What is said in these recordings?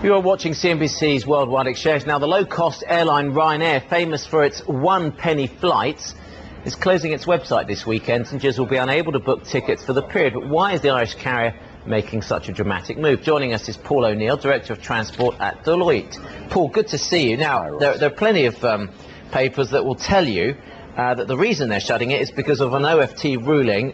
You are watching CNBC's Worldwide Exchange. Now, the low-cost airline Ryanair, famous for its one-penny flights, is closing its website this weekend. Passengers will be unable to book tickets for the period. But why is the Irish carrier making such a dramatic move? Joining us is Paul O'Neill, Director of Transport at Deloitte. Paul, good to see you. Now, there are plenty of papers that will tell you that the reason they're shutting it is because of an OFT ruling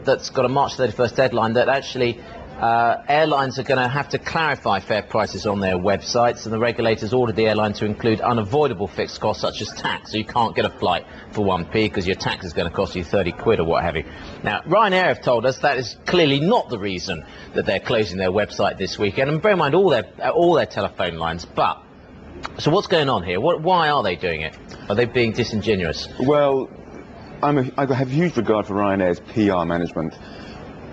that's got a March 31st deadline that actually airlines are going to have to clarify fare prices on their websites, and the regulators ordered the airline to include unavoidable fixed costs such as tax. So you can't get a flight for 1p because your tax is going to cost you 30 quid or what have you. Now, Ryanair have told us that is clearly not the reason that they're closing their website this weekend, and bear in mind all their telephone lines. But so what's going on here? Why are they doing it? Are they being disingenuous? Well, I have huge regard for Ryanair's PR management.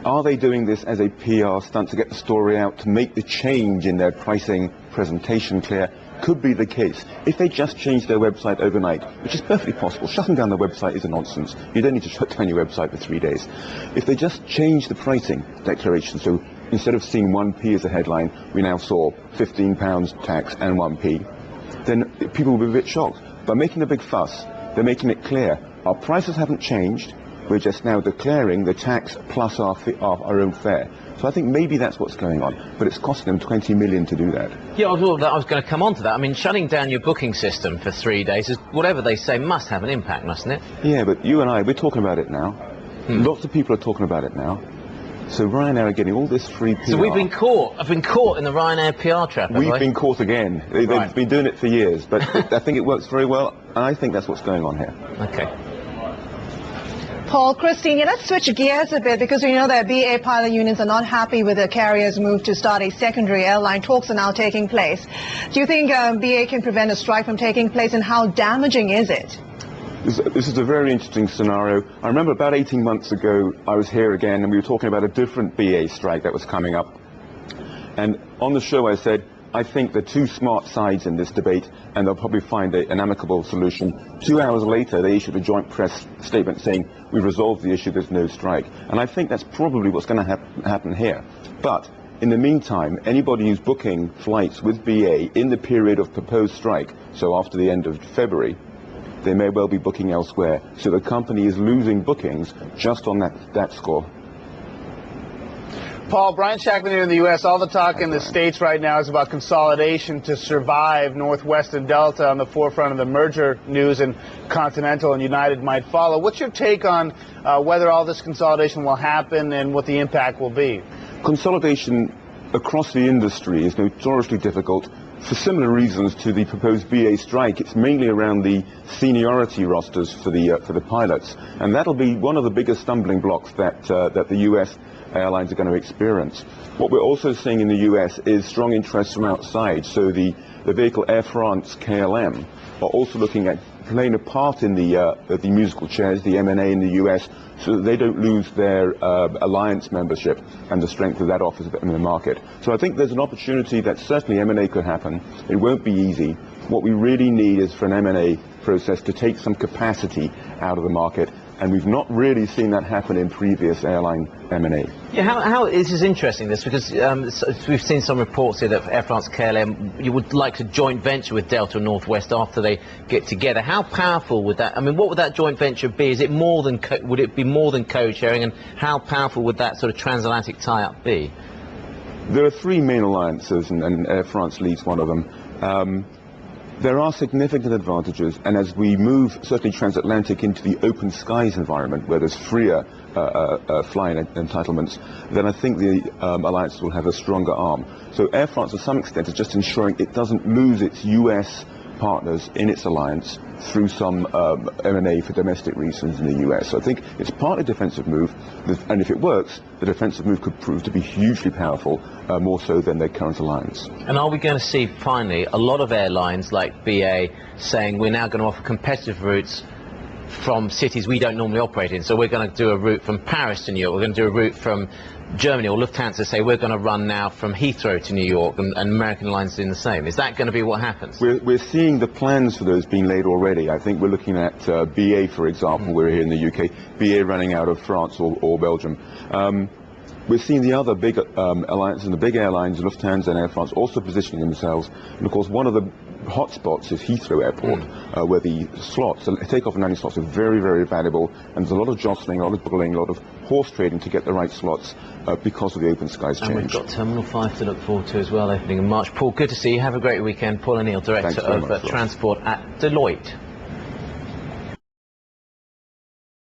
Are they doing this as a PR stunt to get the story out, to make the change in their pricing presentation clear? Could be the case. If they just change their website overnight, which is perfectly possible, shutting down the website is a nonsense. You don't need to shut down your website for 3 days. If they just change the pricing declaration, so instead of seeing 1p as a headline, we now saw £15 tax and 1p, then people will be a bit shocked. By making a big fuss, they're making it clear our prices haven't changed. We're just now declaring the tax plus our own fare. So I think maybe that's what's going on. But it's costing them 20 million to do that. Yeah, I was going to come on to that. I mean, shutting down your booking system for 3 days, is, whatever they say, must have an impact, mustn't it? Yeah, but you and I, we're talking about it now. Lots of people are talking about it now. So Ryanair are getting all this free PR. So we've been caught. I've been caught in the Ryanair PR trap. We've been caught again. They've been doing it for years. But I think it works very well. And I think that's what's going on here. Okay. Paul, Christine, let's switch gears a bit because we know that BA pilot unions are not happy with the carrier's move to start a secondary airline. Talks are now taking place. Do you think BA can prevent a strike from taking place, and how damaging is it? This is a very interesting scenario. I remember about 18 months ago, I was here again, and we were talking about a different BA strike that was coming up. And on the show, I said, I think there are two smart sides in this debate, and they'll probably find an amicable solution. 2 hours later, they issued a joint press statement saying, we've resolved the issue, there's no strike. And I think that's probably what's going to happen here. But in the meantime, anybody who's booking flights with BA in the period of proposed strike, so after the end of February, they may well be booking elsewhere. So the company is losing bookings just on that score. Paul, Brian Shackman here in the U.S. All the talk in the States right now is about consolidation to survive. Northwest and Delta on the forefront of the merger news, and Continental and United might follow. What's your take on whether all this consolidation will happen and what the impact will be? Consolidation across the industry is notoriously difficult for similar reasons to the proposed BA strike. It's mainly around the seniority rosters for the pilots, and that'll be one of the biggest stumbling blocks that the U.S. airlines are going to experience. What we're also seeing in the US is strong interest from outside. So the vehicle Air France KLM are also looking at playing a part in the musical chairs, the M&A in the US, so that they don't lose their alliance membership and the strength of that offers in the market. So I think there's an opportunity that certainly M&A could happen. It won't be easy. What we really need is for an M&A process to take some capacity out of the market, and we've not really seen that happen in previous airline M&A. Yeah, this is interesting, this, because we've seen some reports here that Air France KLM, you would like to joint venture with Delta and Northwest after they get together. How powerful would that, I mean, what would that joint venture be? Is it more than, would it be more than code-sharing, and how powerful would that sort of transatlantic tie-up be? There are three main alliances, and Air France leads one of them. There are significant advantages, and as we move certainly transatlantic into the open skies environment where there's freer flying entitlements, then I think the alliance will have a stronger arm. So Air France to some extent is just ensuring it doesn't lose its US partners in its alliance through some M&A for domestic reasons in the US. So I think it's partly a defensive move, and if it works, the defensive move could prove to be hugely powerful, more so than their current alliance. And are we going to see, finally, a lot of airlines like BA saying we're now going to offer competitive routes from cities we don't normally operate in? So we're going to do a route from Paris to New York, we're going to do a route from Germany, or Lufthansa say we're going to run now from Heathrow to New York, and American Airlines doing the same. Is that going to be what happens? We're seeing the plans for those being laid already. I think we're looking at BA, for example. We're here in the UK, BA running out of France or Belgium. we're seeing the other big alliances and the big airlines, Lufthansa and Air France, also positioning themselves. And of course, one of the hotspots is Heathrow Airport, where the slots, the takeoff and landing slots, are very, very valuable, and there's a lot of jostling, a lot of bullying, a lot of horse trading to get the right slots because of the open skies change. And we've got Terminal 5 to look forward to as well, opening in March. Paul, good to see you. Have a great weekend. Paul O'Neill, Director of Transport at Deloitte.